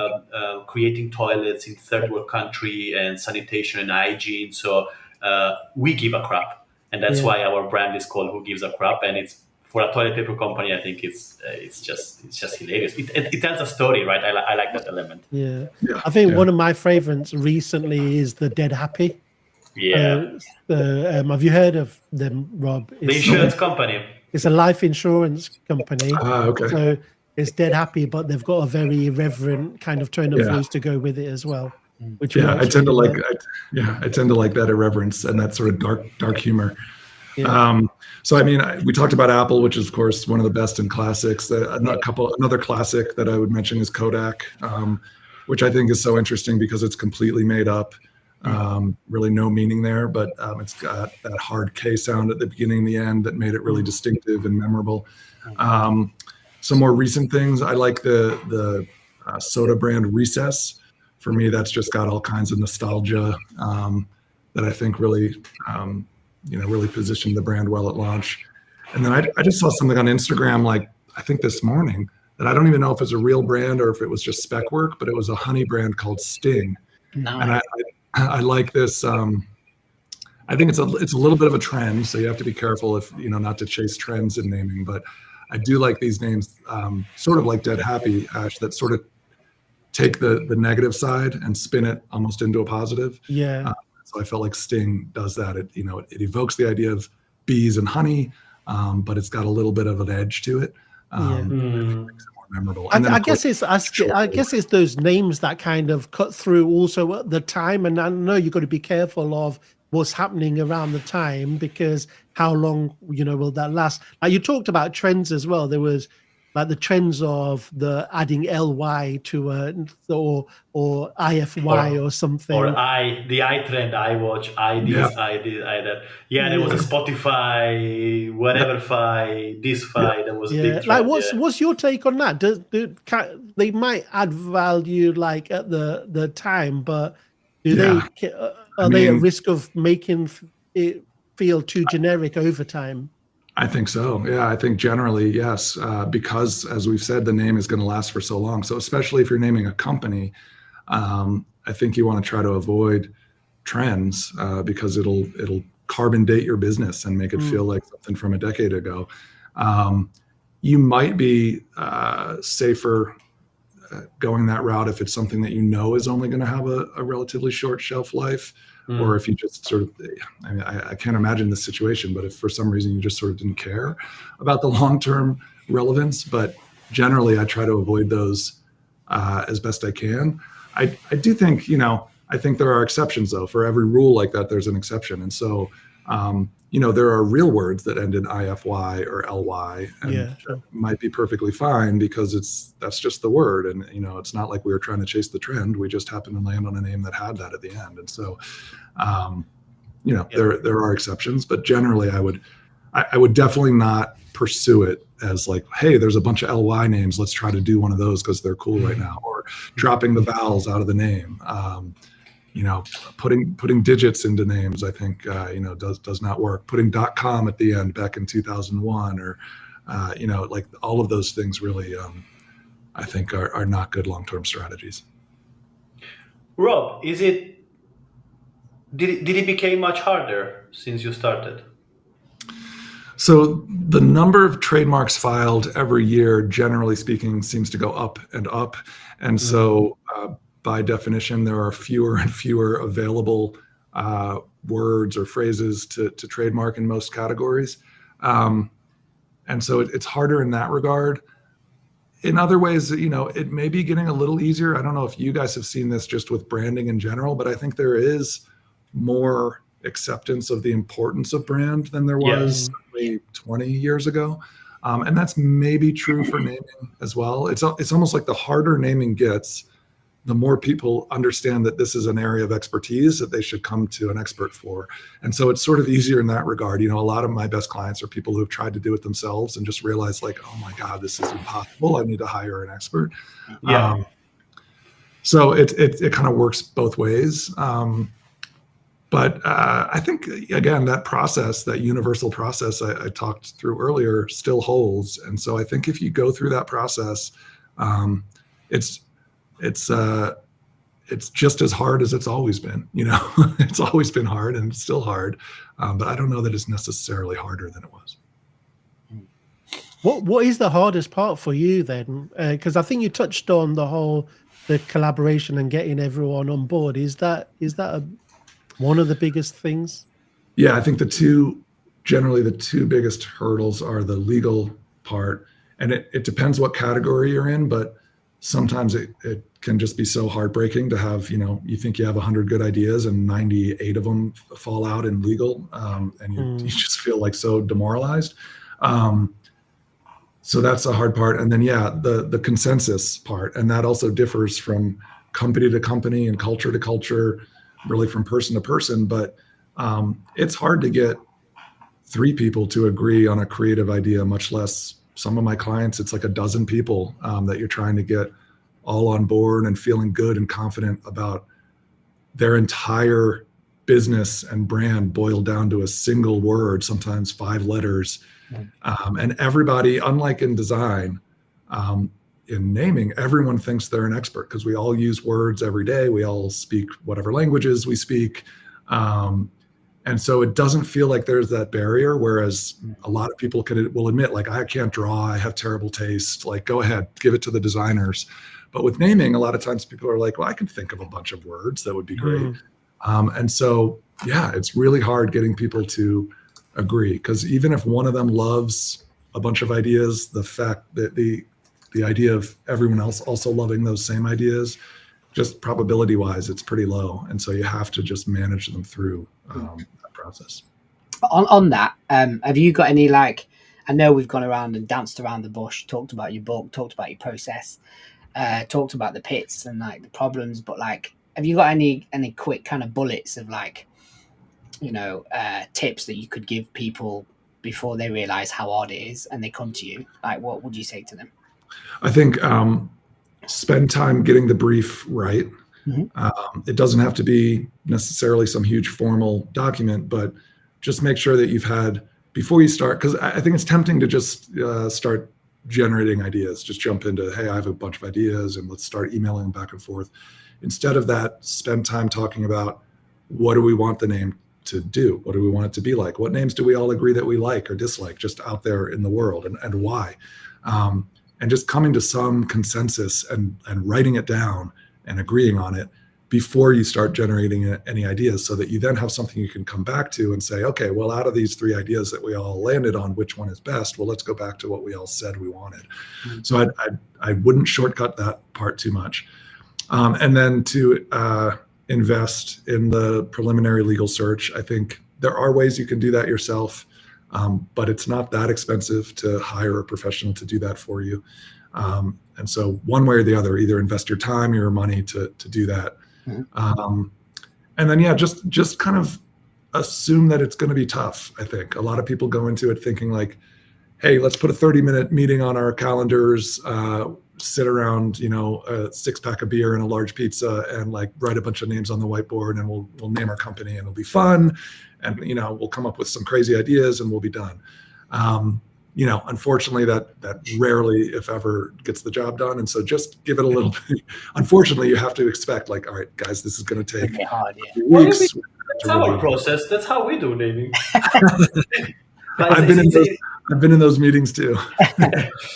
creating toilets in third world country and sanitation and hygiene. So we give a crap, and that's why our brand is called Who Gives a Crap, and it's. For a toilet paper company, I think it's just hilarious. It tells a story, right? I like that element. Yeah. I think one of my favorites recently is the Dead Happy. Yeah. Have you heard of them, Rob? The insurance company. It's a life insurance company. Okay. So it's Dead Happy, but they've got a very irreverent kind of tone of voice to go with it as well. Which I tend to like. I tend to like that irreverence and that sort of dark humor. Yeah. So I mean, we talked about Apple, which is of course one of the best in classics. Another classic that I would mention is Kodak, which I think is so interesting because it's completely made up. Really no meaning there, but it's got that hard K sound at the beginning and the end that made it really distinctive and memorable. Some more recent things, I like the soda brand Recess. For me, that's just got all kinds of nostalgia that I think really really positioned the brand well at launch. And then I just saw something on Instagram, like I think this morning, that I don't even know if it's a real brand or if it was just spec work, but it was a honey brand called Sting. Nice. And I like this. I think it's a little bit of a trend, so you have to be careful if not to chase trends in naming. But I do like these names, sort of like Dead Happy, Ash, that sort of take the negative side and spin it almost into a positive. Yeah. So I felt like Sting does that. It evokes the idea of bees and honey, but it's got a little bit of an edge to it. Makes it more memorable. And I guess it's those names that kind of cut through also at the time. And I know you've got to be careful of what's happening around the time, because how long, will that last? You talked about trends as well. There was like the trends of the adding ly to or ify or something, or the I trend, I watch, I this, I did, I that. Yeah, there was a Spotify, whatever fi, this fi. There was a big trend. Like, what's your take on that? They might add value like at the time, but are they at risk of making it feel too generic over time? I think so. Yeah, I think generally, yes, because as we've said, the name is going to last for so long. So especially if you're naming a company, I think you want to try to avoid trends because it'll carbon date your business and make it feel like something from a decade ago. You might be safer going that route if it's something that is only going to have a relatively short shelf life. Or if you just sort of, I can't imagine this situation, but if for some reason you just sort of didn't care about the long-term relevance, but generally I try to avoid those as best I can. I do think, I think there are exceptions though. For every rule like that, there's an exception. And so, there are real words that end in ify or ly, and might be perfectly fine because that's just the word. And, it's not like we were trying to chase the trend. We just happened to land on a name that had that at the end. And so, there are exceptions, but generally I would definitely not pursue it as like, hey, there's a bunch of ly names. Let's try to do one of those because they're cool right now, or dropping the vowels out of the name. Putting digits into names, I think, does not work. Putting .com at the end back in 2001, or, like all of those things really, I think are not good long-term strategies. Rob, did it become much harder since you started? So the number of trademarks filed every year, generally speaking, seems to go up and up. And so, by definition, there are fewer and fewer available words or phrases to trademark in most categories. And so it's harder in that regard. In other ways, it may be getting a little easier. I don't know if you guys have seen this just with branding in general, but I think there is more acceptance of the importance of brand than there was 20 years ago. And that's maybe true for naming as well. It's almost like the harder naming gets, the more people understand that this is an area of expertise that they should come to an expert for. And so it's sort of easier in that regard. A lot of my best clients are people who have tried to do it themselves and just realized like, oh my God, this is impossible. I need to hire an expert. Yeah. So it kind of works both ways. But I think, again, that process, that universal process I talked through earlier still holds. And so I think if you go through that process, it's just as hard as it's always been. It's always been hard and it's still hard. But I don't know that it's necessarily harder than it was. What is the hardest part for you then? Because I think you touched on the collaboration and getting everyone on board. Is that one of the biggest things? Yeah, I think the two biggest hurdles are the legal part. And it depends what category you're in, but sometimes it can just be so heartbreaking to have, you think you have 100 good ideas and 98 of them fall out in legal, and you just feel like so demoralized. So that's the hard part. And then, the consensus part, and that also differs from company to company and culture to culture, really from person to person. But it's hard to get 3 people to agree on a creative idea, much less some of my clients. It's like a dozen people that you're trying to get all on board and feeling good and confident about their entire business and brand boiled down to a single word, sometimes 5 letters. And everybody, unlike in design, in naming, everyone thinks they're an expert because we all use words every day. We all speak whatever languages we speak. And so it doesn't feel like there's that barrier, whereas a lot of people will admit, like, I can't draw, I have terrible taste, like, go ahead, give it to the designers. But with naming, a lot of times people are like, well, I can think of a bunch of words that would be great. And so, yeah, it's really hard getting people to agree, because even if one of them loves a bunch of ideas, the fact that the idea of everyone else also loving those same ideas, just probability wise, it's pretty low. And so you have to just manage them through that process. On that, have you got any, like, I know we've gone around and danced around the bush, talked about your book, talked about your process, talked about the pits and like the problems, but like, have you got any quick kind of bullets of like, tips that you could give people before they realize how hard it is and they come to you? Like, what would you say to them? I think spend time getting the brief right. It doesn't have to be necessarily some huge formal document, but just make sure that you've had, before you start, because I think it's tempting to just start generating ideas, just jump into, hey, I have a bunch of ideas and let's start emailing them back and forth. Instead of that, spend time talking about, what do we want the name to do? What do we want it to be like? What names do we all agree that we like or dislike just out there in the world, and why? And just coming to some consensus and writing it down and agreeing on it before you start generating any ideas, so that you then have something you can come back to and say, okay, well, out of these 3 ideas that we all landed on, which one is best? Well, let's go back to what we all said we wanted. So I wouldn't shortcut that part too much. And then to invest in the preliminary legal search. I think there are ways you can do that yourself, but it's not that expensive to hire a professional to do that for you. And so one way or the other, either invest your time or your money to do that. And then, yeah, just kind of assume that it's going to be tough. I think a lot of people go into it thinking like, hey, let's put a 30-minute meeting on our calendars, sit around, a 6-pack of beer and a large pizza and like write a bunch of names on the whiteboard, and we'll name our company and it'll be fun. And, we'll come up with some crazy ideas and we'll be done. Unfortunately that rarely, if ever, gets the job done. And so just give it a little bit. Unfortunately, you have to expect like, all right, guys, this is going to take weeks. That's our process. That's how we do naming. I've been in those meetings too.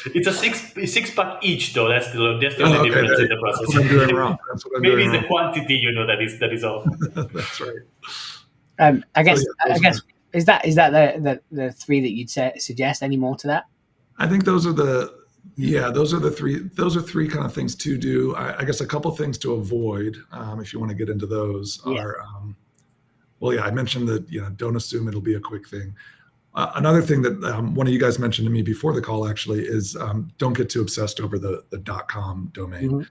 It's a six-pack each, though. That's the only difference in the process. That's what I'm doing wrong. Maybe it's the quantity, that is all. That's right. I guess is that the 3 that you'd suggest? Any more to that? I think those are the 3. Those are 3 kind of things to do. I guess a couple things to avoid, if you want to get into those, are I mentioned that don't assume it'll be a quick thing. Another thing that one of you guys mentioned to me before the call actually is don't get too obsessed over the .com domain.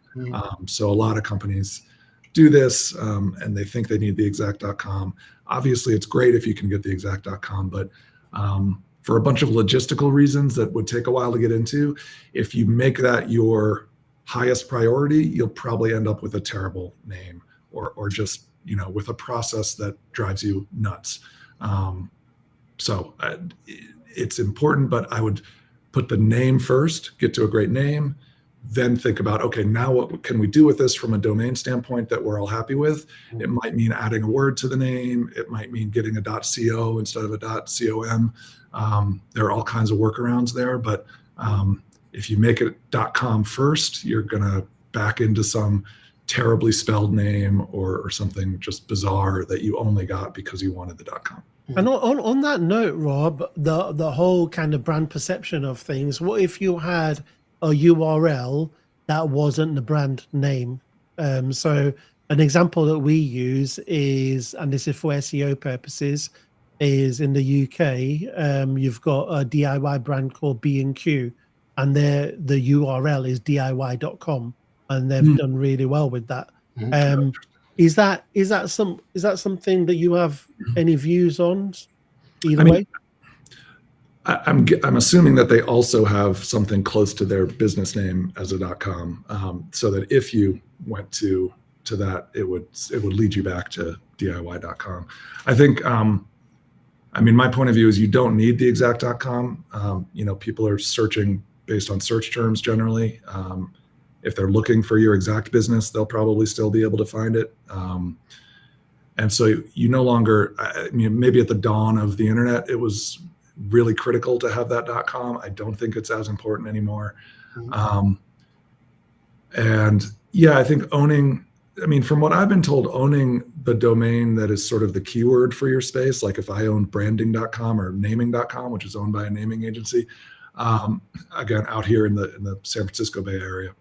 So a lot of companies do this and they think they need the exact .com. Obviously, it's great if you can get the exact .com, but for a bunch of logistical reasons that would take a while to get into, if you make that your highest priority, you'll probably end up with a terrible name or just with a process that drives you nuts. So it's important, but I would put the name first, get to a great name, then think about, okay, now what can we do with this from a domain standpoint that we're all happy with? It might mean adding a word to the name. It might mean getting a .co instead of a .com. There are all kinds of workarounds there, but if you make it .com first, you're going to back into some terribly spelled name or something just bizarre that you only got because you wanted the .com. And on that note, Rob, the whole kind of brand perception of things, what if you had a URL that wasn't the brand name? So an example that we use is, and this is for SEO purposes, is in the UK, you've got a DIY brand called B&Q, and the URL is diy.com, and they've done really well with that. Is that something that you have any views on? Way, I'm assuming that they also have something close to their business name as a .com, so that if you went to that, it would lead you back to diy.com. I think, my point of view is you don't need the exact .com. People are searching based on search terms generally. If they're looking for your exact business, they'll probably still be able to find it. And so you no longer, maybe at the dawn of the internet, it was really critical to have that .com. I don't think it's as important anymore. And yeah, I think owning I mean, from what I've been told, owning the domain that is sort of the keyword for your space, like if I own branding.com or naming.com, which is owned by a naming agency, again, out here in the San Francisco Bay Area,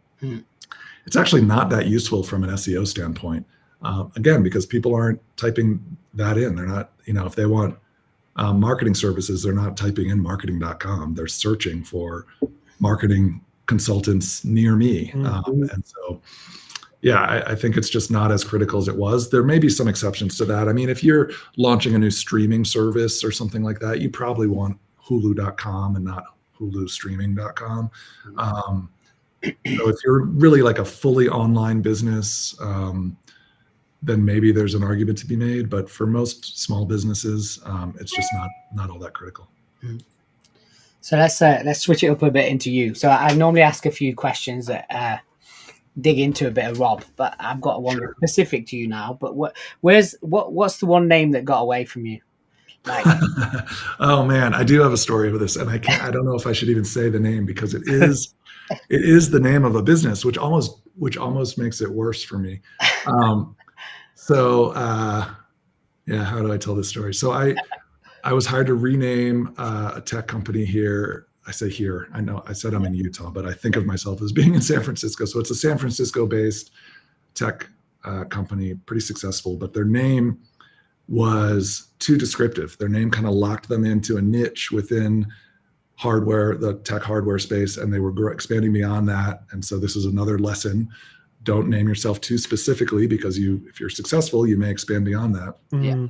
it's actually not that useful from an SEO standpoint. Again, because people aren't typing that in. They're not, if they want marketing services, they're not typing in marketing.com. They're searching for marketing consultants near me. And so, yeah, I think it's just not as critical as it was. There may be some exceptions to that. I mean, if you're launching a new streaming service or something like that, you probably want hulu.com and not hulustreaming.com. So if you're really like a fully online business, then maybe there's an argument to be made. But for most small businesses, it's just not all that critical. So let's switch it up a bit into you. So I normally ask a few questions that dig into a bit of Rob, but I've got one specific to you now. But what's the one name that got away from you? Like, oh man, I do have a story of this, and I don't know if I should even say the name because it is the name of a business, which almost makes it worse for me. Yeah, how do I tell this story? So I was hired to rename a tech company here. I say here, I know I said I'm in Utah, but I think of myself as being in San Francisco. So it's a San Francisco-based tech company, pretty successful, but their name was too descriptive. Their name kind of locked them into a niche within hardware, the tech hardware space, and they were expanding beyond that. And so this is another lesson. Don't name yourself too specifically because if you're successful, you may expand beyond that. Yeah.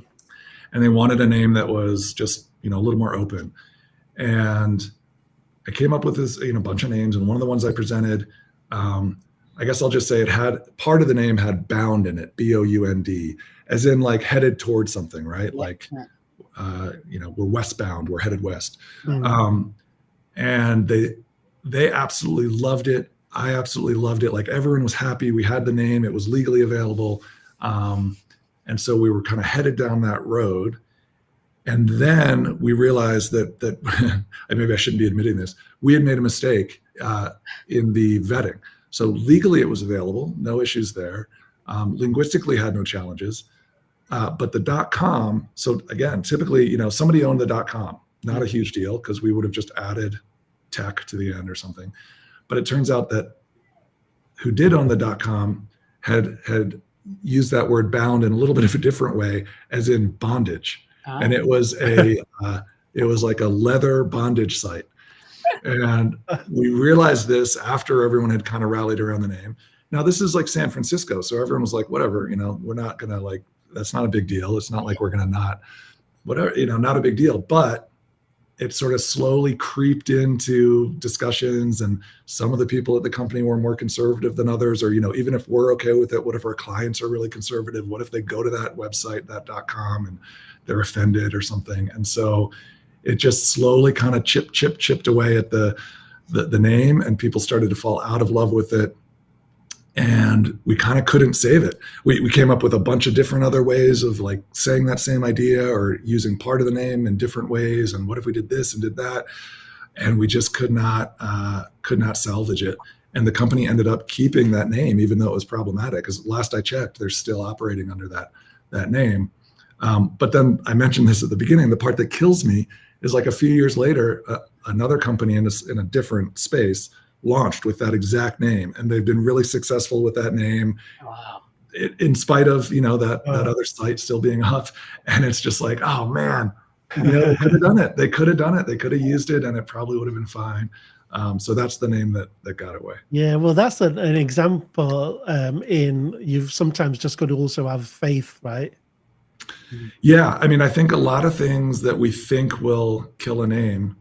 And they wanted a name that was just, a little more open. And I came up with this, bunch of names. And one of the ones I presented, I guess I'll just say it had part of the name had bound in it, BOUND, as in like headed towards something, right? Yeah. Like, we're westbound, we're headed west. And they absolutely loved it. I absolutely loved it. Like everyone was happy. We had the name, it was legally available. And so we were kind of headed down that road. And then we realized that maybe I shouldn't be admitting this. We had made a mistake in the vetting. So legally it was available, no issues there. Linguistically had no challenges. But the .com, so again, typically, somebody owned the .com, not a huge deal because we would have just added tech to the end or something. But it turns out that who did own the .com had used that word bound in a little bit of a different way, as in bondage. And it was like a leather bondage site. And we realized this after everyone had kind of rallied around the name. Now this is like San Francisco. So everyone was like, whatever, we're not going to that's not a big deal. It's not like we're going to not a big deal, but it sort of slowly creeped into discussions. And some of the people at the company were more conservative than others, or, even if we're okay with it, what if our clients are really conservative? What if they go to that website, that .com, and they're offended or something? And so it just slowly kind of chipped away at the name, and people started to fall out of love with it. And we kind of couldn't save it. We came up with a bunch of different other ways of like saying that same idea or using part of the name in different ways. And what if we did this and did that? And we just could not salvage it. And the company ended up keeping that name, even though it was problematic. Because last I checked, they're still operating under that name. But then I mentioned this at the beginning. The part that kills me is like a few years later, another company in a different space launched with that exact name, and they've been really successful with that name. Wow. In spite of that other site still being up. And it's just like, oh man, they could have done it. They could have done it. They could have used it, and it probably would have been fine. So that's the name that got away. Yeah, well, that's an example. You've sometimes just got to also have faith, right? Yeah, I mean, I think a lot of things that we think will kill a name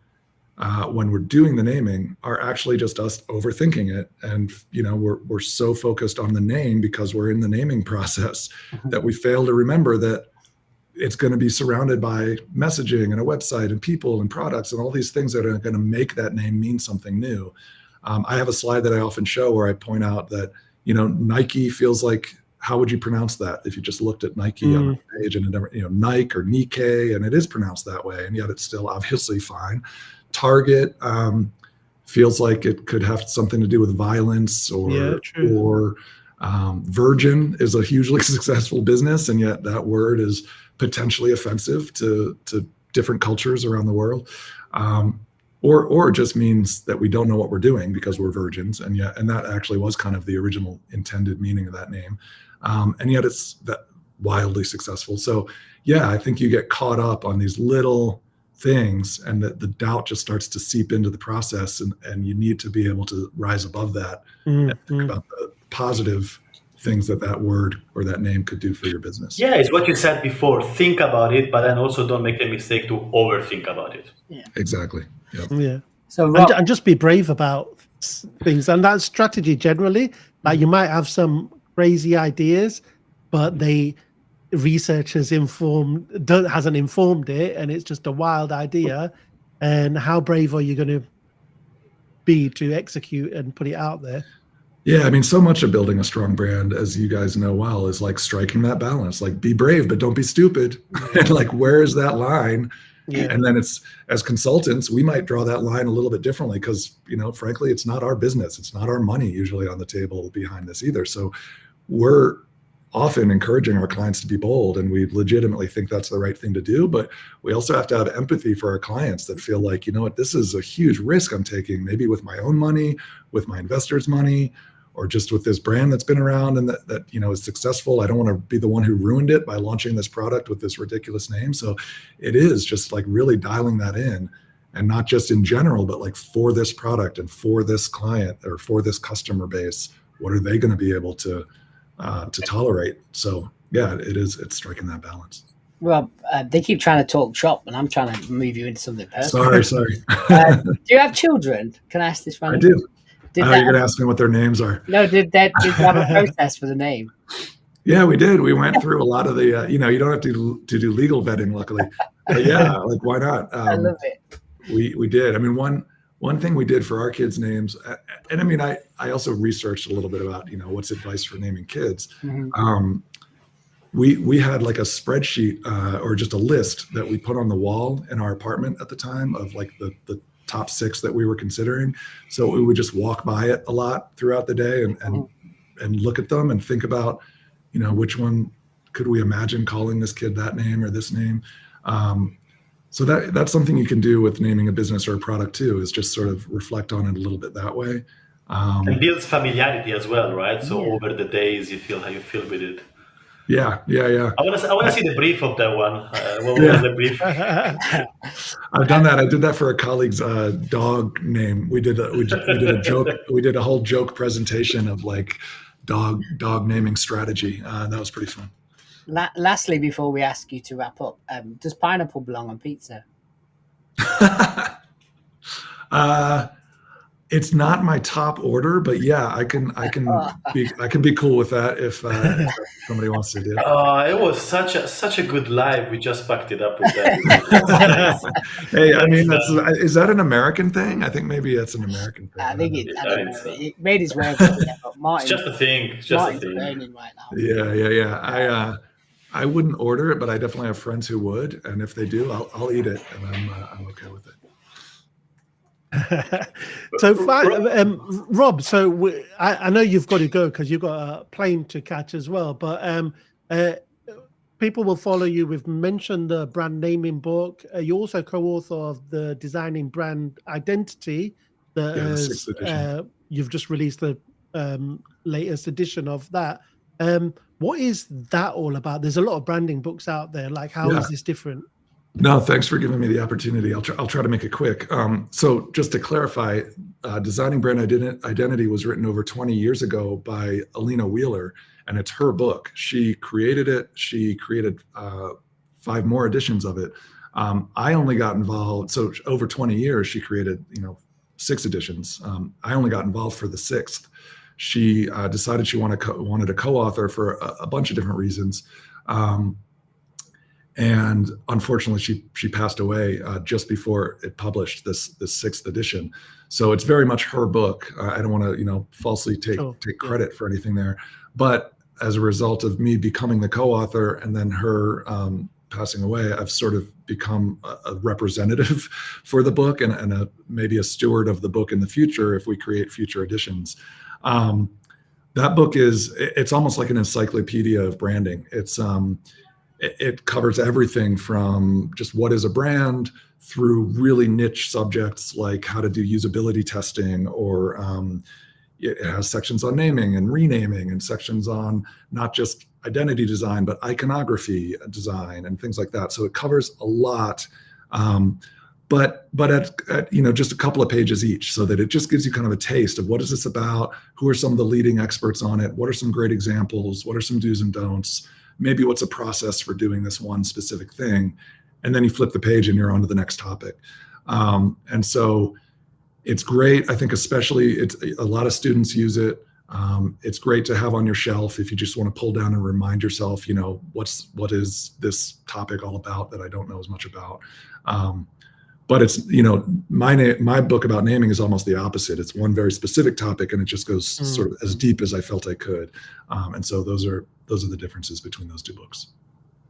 when we're doing the naming are actually just us overthinking it. And, we're so focused on the name because we're in the naming process that we fail to remember that it's going to be surrounded by messaging and a website and people and products and all these things that are going to make that name mean something new. I have a slide that I often show where I point out that, Nike feels like, how would you pronounce that if you just looked at Nike on the page and it never, Nike or Nike, and it is pronounced that way, and yet it's still obviously fine. Target feels like it could have something to do with violence or Virgin is a hugely successful business, and yet that word is potentially offensive to different cultures around the world. Or it just means that we don't know what we're doing because we're virgins, and that actually was kind of the original intended meaning of that name, and yet it's that wildly successful. So yeah, I think you get caught up on these little things, and that the doubt just starts to seep into the process, and you need to be able to rise above that and think about the positive things that word or that name could do for your business. Yeah, it's what you said before. Think about it, but then also don't make the mistake to overthink about it. Yeah, exactly. Yep. Yeah. So and just be brave about things, and that strategy generally. Like you might have some crazy ideas, but research hasn't informed it, and it's just a wild idea. And how brave are you going to be to execute and put it out there? Yeah, I mean, so much of building a strong brand, as you guys know well, is like striking that balance. Like, be brave, but don't be stupid. And like, where is that line? Yeah. And then it's, as consultants, we might draw that line a little bit differently because, frankly, it's not our business. It's not our money usually on the table behind this either. So we're often encouraging our clients to be bold, and we legitimately think that's the right thing to do. But we also have to have empathy for our clients that feel like, this is a huge risk I'm taking, maybe with my own money, with my investors' money, or just with this brand that's been around and that is successful. I don't want to be the one who ruined it by launching this product with this ridiculous name. So it is just like really dialing that in, and not just in general, but like for this product and for this client or for this customer base, what are they going to be able to tolerate? So yeah, it's striking that balance. Well, they keep trying to talk shop, and I'm trying to move you into something personal. Sorry. Do you have children? Can I ask this? I do. You're going to ask me what their names are. No, did you have a process for the name? Yeah, we did. We went through a lot of the, you don't have to do legal vetting, luckily. But yeah, like why not? I love it. We did. I mean, one thing we did for our kids' names, and I mean, I also researched a little bit about, what's advice for naming kids. Mm-hmm. We had like a spreadsheet or just a list that we put on the wall in our apartment at the time of like the top 6 that we were considering. So we would just walk by it a lot throughout the day and look at them and think about, which one could we imagine calling this kid that name or this name. So that's something you can do with naming a business or a product too, is just sort of reflect on it a little bit that way. And builds familiarity as well, right? So over the days, you feel how you feel with it. Yeah. I want to see the brief of that one. What was the brief? I've done that. I did that for a colleague's dog name. We did a joke. We did a whole joke presentation of like dog naming strategy. That was pretty fun. Lastly, before we ask you to wrap up, does pineapple belong on pizza? It's not my top order, but yeah, I can be cool with that if somebody wants to do it. It was such a good live. We just backed it up with that. Hey, I mean, is that an American thing? I think maybe that's an American thing. I think it made its way. It's just a thing. It's just a thing. Right now. Yeah. I wouldn't order it, but I definitely have friends who would, and if they do, I'll eat it, and I'm okay with it. So Rob, so I know you've got to go because you've got a plane to catch as well, but people will follow you. We've mentioned the brand naming book. You're also co-author of the Designing Brand Identity that you've just released the latest edition of that. What is that all about? There's a lot of branding books out there. Like, how is this different? No, thanks for giving me the opportunity. I'll try to make it quick. So just to clarify, Designing Brand Identity was written over 20 years ago by Alina Wheeler, and it's her book. She created it. She created 5 more editions of it. I only got involved. So over 20 years, she created 6 editions. I only got involved for the 6th. She decided she wanted a co-author for a bunch of different reasons. And unfortunately, she passed away just before it published this 6th edition. So it's very much her book. I don't want to falsely take credit for anything there. But as a result of me becoming the co-author and then her passing away, I've sort of become a representative for the book and maybe a steward of the book in the future if we create future editions. That book it's almost like an encyclopedia of branding. It covers everything from just what is a brand through really niche subjects like how to do usability testing, or it has sections on naming and renaming, and sections on not just identity design, but iconography design and things like that. So it covers a lot, but at just a couple of pages each, so that it just gives you kind of a taste of what is this about, who are some of the leading experts on it, what are some great examples, what are some do's and don'ts, maybe what's a process for doing this one specific thing, and then you flip the page and you're on to the next topic. And so it's great. I think especially a lot of students use it. It's great to have on your shelf if you just want to pull down and remind yourself, what is this topic all about that I don't know as much about. But it's, my book about naming is almost the opposite. It's one very specific topic, and it just goes sort of as deep as I felt I could. And so those are the differences between those two books.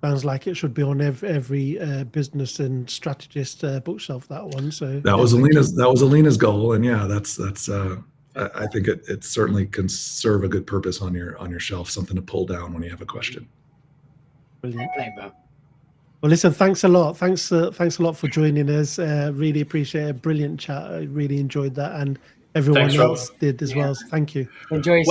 Sounds like it should be on every business and strategist bookshelf, that one. So that was Alina's goal, and yeah, that's I think it certainly can serve a good purpose on your shelf, something to pull down when you have a question. Brilliant. Well, listen, thanks a lot. Thanks a lot for joining us. Really appreciate it. Brilliant chat. I really enjoyed that, and everyone else did as well. So thank you. Enjoy.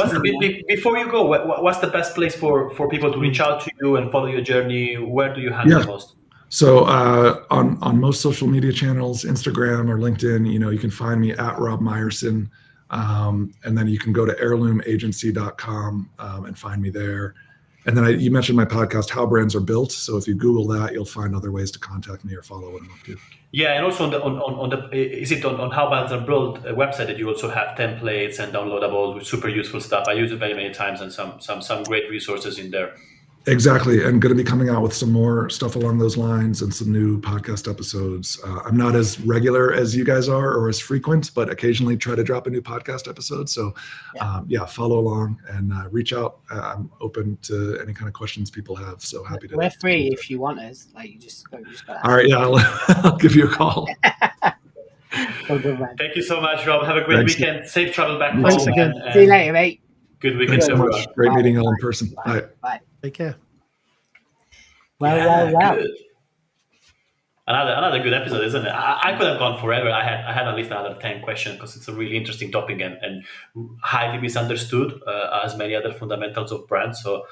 Before you go, what's the best place for people to reach out to you and follow your journey? Where do you handle the most? So on most social media channels, Instagram or LinkedIn, you can find me at Rob Meyerson. And then you can go to heirloomagency.com and find me there. And then you mentioned my podcast, How Brands Are Built. So if you Google that, you'll find other ways to contact me or follow what I'm up to. Yeah, and also on How Brands Are Built website that you also have templates and downloadables with super useful stuff. I use it very many times, and some great resources in there. Exactly. And going to be coming out with some more stuff along those lines and some new podcast episodes. I'm not as regular as you guys are or as frequent, but occasionally try to drop a new podcast episode. So follow along and reach out. I'm open to any kind of questions people have. So happy to. We're free if you want us. Like you just go. All right. Yeah. I'll give you a call. Thank you so much, Rob. Have a great weekend. Safe travel back home. Thanks again. See you later, mate. Good weekend. Thanks so much. Great meeting all in person. Bye. Bye. Take care. Well. Good. Another good episode, isn't it? I could have gone forever. I had at least another 10 questions because it's a really interesting topic and highly misunderstood, as many other fundamentals of brands. So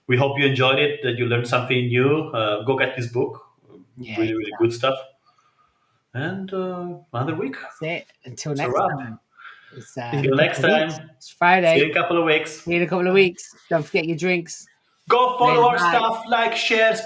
we hope you enjoyed it, that you learned something new. Go get this book. Really, really good stuff. And another week. That's it. Until next time. Until next time. It's Friday. See you in a couple of weeks. See you in a couple of weeks. Don't forget your drinks. Go follow our stuff, like, share.